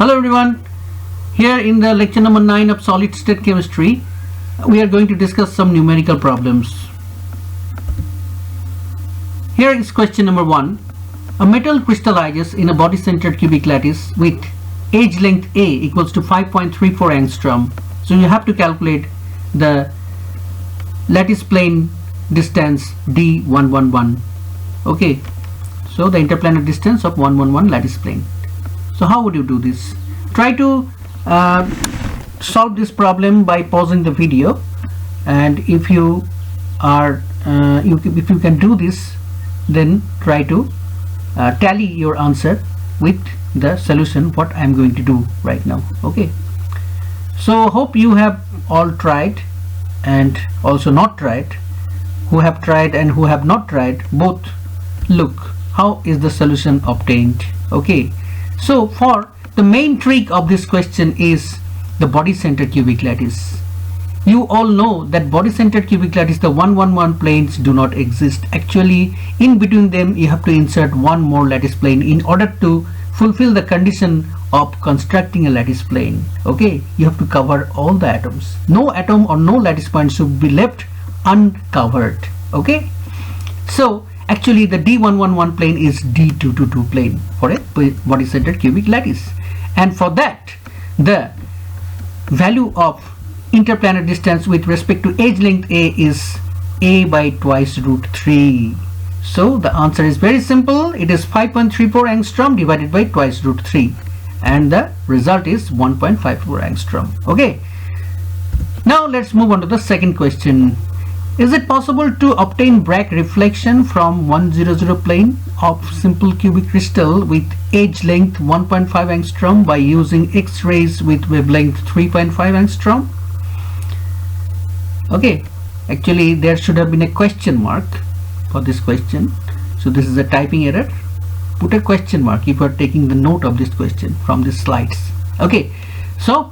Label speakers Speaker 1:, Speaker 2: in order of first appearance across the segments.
Speaker 1: Hello everyone, here in the lecture number 9 of solid state chemistry we are going to discuss some numerical problems. Here is question number 1. A metal crystallizes in a body-centered cubic lattice with edge length A equals to 5.34 angstrom. So you have to calculate the lattice plane distance D111. Okay, so the interplanar distance of 111 lattice plane. So how would you do this? Try to solve this problem by pausing the video, and if you are if you can do this, then try to tally your answer with the solution what I am going to do right now. Okay, so hope you have all tried and also not tried. Who have tried and who have not tried, both look how is the solution obtained. Okay, so for the main trick of this question is the body-centered cubic lattice. You all know that body-centered cubic lattice, the 111 planes do not exist. Actually, in between them you have to insert one more lattice plane in order to fulfill the condition of constructing a lattice plane. Okay, you have to cover all the atoms. No atom or no lattice point should be left uncovered. Okay, so actually the D111 plane is D222 plane for a body-centered cubic lattice, and for that the value of interplanar distance with respect to edge length A is A by twice root 3. So the answer is very simple. It is 5.34 angstrom divided by twice root 3, and the result is 1.54 angstrom. Okay, now let's move on to the second question. Is it possible to obtain Bragg reflection from 100 plane of simple cubic crystal with edge length 1.5 angstrom by using X-rays with wavelength 3.5 angstrom? Okay, actually there should have been a question mark for this question, so this is a typing error. Put a question mark if you are taking the note of this question from the slides. Okay, so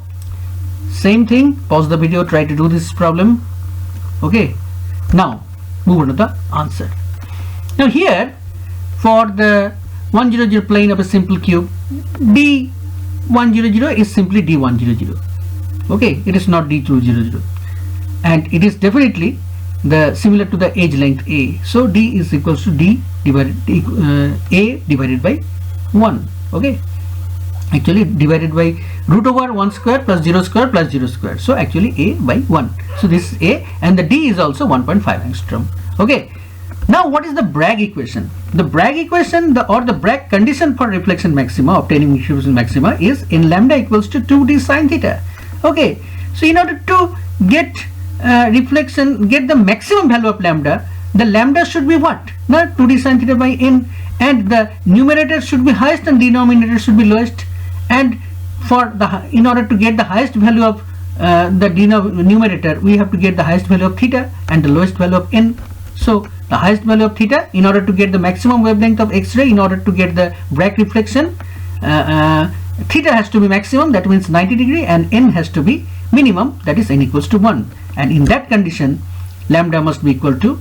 Speaker 1: same thing, pause the video, try to do this problem. Okay, now move on to the answer. Now here for the 100 plane of a simple cube, D100 is simply D100. Okay, it is not D200, and it is definitely the similar to the edge length A. So D is equals to D divided A divided by 1. Okay, actually divided by root over 1 square plus 0 square plus 0 square. So actually A by 1. So this is A, and the D is also 1.5 angstrom. Okay, now what is the Bragg equation? The Bragg equation, or the Bragg condition for reflection maxima, obtaining reflection maxima, is in lambda equals to 2d sine theta. Okay, so in order to get reflection, get the maximum value of lambda, the lambda should be what? Now 2d sine theta by n, and the numerator should be highest and denominator should be lowest, and for the in order to get the highest value of the numerator, we have to get the highest value of theta and the lowest value of n. So the highest value of theta, in order to get the maximum wavelength of X-ray, in order to get the Bragg reflection, theta has to be maximum, that means 90 degree, and n has to be minimum, that is n equals to 1, and in that condition lambda must be equal to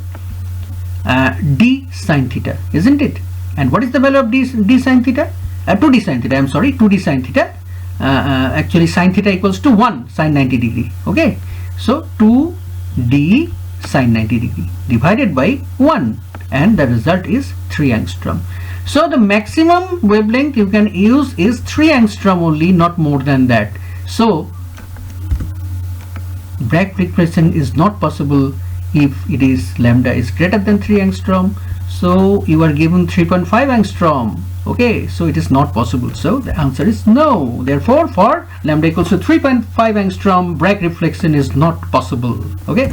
Speaker 1: d sine theta, isn't it? And what is the value of d sine theta? 2d sine theta, I am sorry, 2d sine theta. Actually sine theta equals to 1 sine 90 degree. Okay, so 2d sine 90 degree divided by 1, and the result is 3 angstrom. So the maximum wavelength you can use is 3 angstrom only, not more than that. So Bragg reflection is not possible if it is lambda is greater than 3 angstrom. So you are given 3.5 angstrom. Okay, so it is not possible. So the answer is no. Therefore, for lambda equals to 3.5 angstrom, Bragg reflection is not possible. Okay,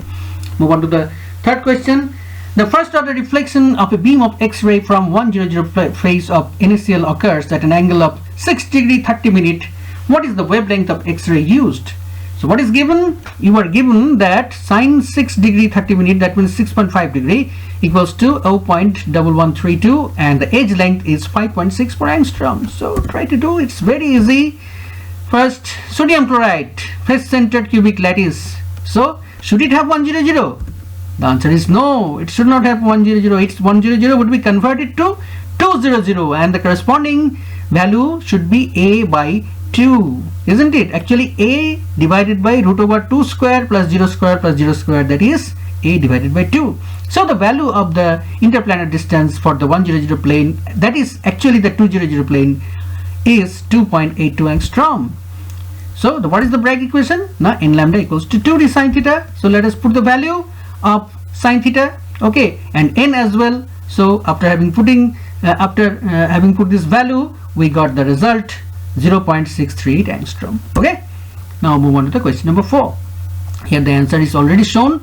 Speaker 1: move on to the third question. The first order reflection of a beam of X-ray from 100 phase of NaCl occurs at an angle of 6 degree 30 minute. What is the wavelength of X-ray used? So what is given? You are given that sine 6 degree 30 minute, that means 6.5 degree, equals to 0.1132, and the edge length is 5.64 angstrom. So try to do, it's very easy. First, sodium chloride, face-centered cubic lattice. So should it have 100? The answer is no, it should not have 100. It's 100 would be converted to 200, and the corresponding value should be A by 2, isn't it? Actually a divided by root over 2 square plus 0 square plus 0 square, that is a divided by 2. So the value of the interplanar distance for the 100 plane, that is actually the 200 plane, is 2.82 angstrom. So what is the Bragg equation? Now n lambda equals to 2 d sine theta. So let us put the value of sine theta, okay, and n as well. So after having put this value, we got the result 0.638 angstrom. Okay, now move on to the question number 4. Here the answer is already shown.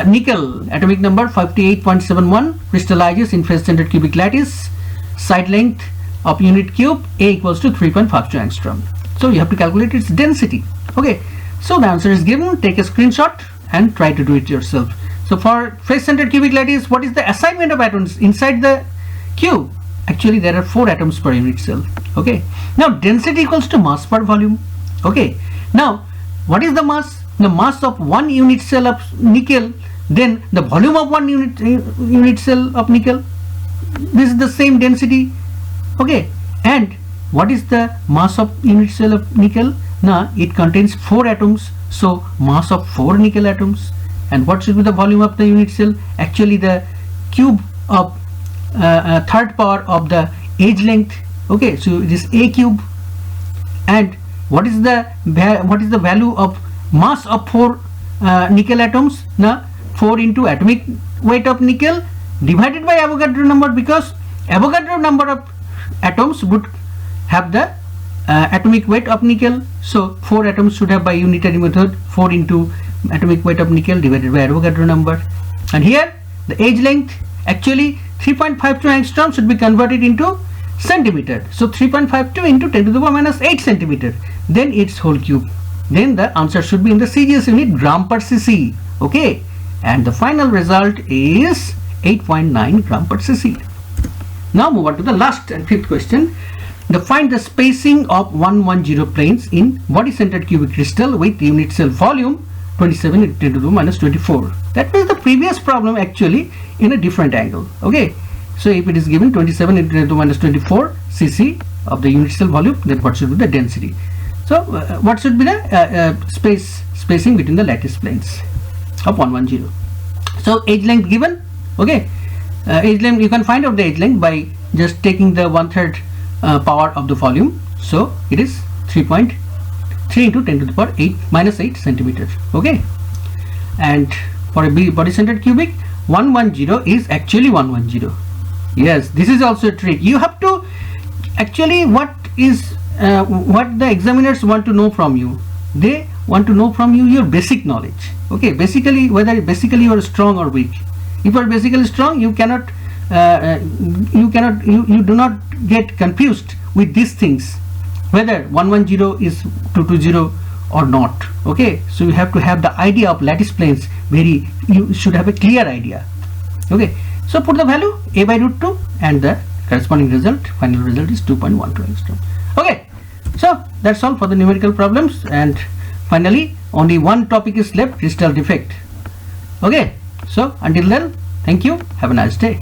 Speaker 1: Nickel atomic number 58.71, crystallizes in face-centered cubic lattice, side length of unit cube, A equals to 3.52 angstrom. So you have to calculate its density. Okay, so the answer is given. Take a screenshot and try to do it yourself. So for face-centered cubic lattice, what is the assignment of atoms inside the cube? Actually there are 4 atoms per unit cell. Okay, now density equals to mass per volume. Okay, now what is the mass? The mass of 1 unit cell of nickel, then the volume of 1 unit cell of nickel. This is the same density. Okay, and what is the mass of unit cell of nickel? Now it contains 4 atoms, so mass of 4 nickel atoms. And what should be the volume of the unit cell? Actually the cube of third power of the edge length. Okay, so it is a cube. And what is the value of mass of 4 nickel atoms? Now 4 into atomic weight of nickel divided by Avogadro number, because Avogadro number of atoms would have the atomic weight of nickel. So 4 atoms should have by unitary method 4 into atomic weight of nickel divided by Avogadro number. And here the edge length, actually 3.52 angstrom should be converted into centimeter. So 3.52 into 10 to the power minus 8 centimeter, then its whole cube. Then the answer should be in the CGS unit, gram per cc. Okay, and the final result is 8.9 gram per cc. Now move on to the last and 5th question. Find the spacing of 110 planes in body-centered cubic crystal with unit cell volume 27 into 10 to the minus 24. That was the previous problem actually in a different angle. Okay, so if it is given 27 into 10 to the minus 24 cc of the unit cell volume, then what should be the density? So what should be the spacing between the lattice planes of 110? So edge length given. Okay, edge length, you can find out the edge length by just taking the 1/3 power of the volume. So it is 3.3 into 10 to the power 8 minus 8 centimeters. Okay, and for a body-centered cubic, 110 is actually 110. Yes, this is also a trick. You have to actually, what the examiners want to know from you? They want to know from you your basic knowledge. Okay, basically whether you are strong or weak. If you are basically strong, you do not get confused with these things, whether 110 is 220 or not. Okay, so you have to have the idea of lattice planes. You should have a clear idea. Okay, so put the value a by root 2 and the corresponding result, final result is 2.12 angstrom. Okay, so that's all for the numerical problems, and finally only one topic is left, crystal defect. Okay, so until then, thank you, have a nice day.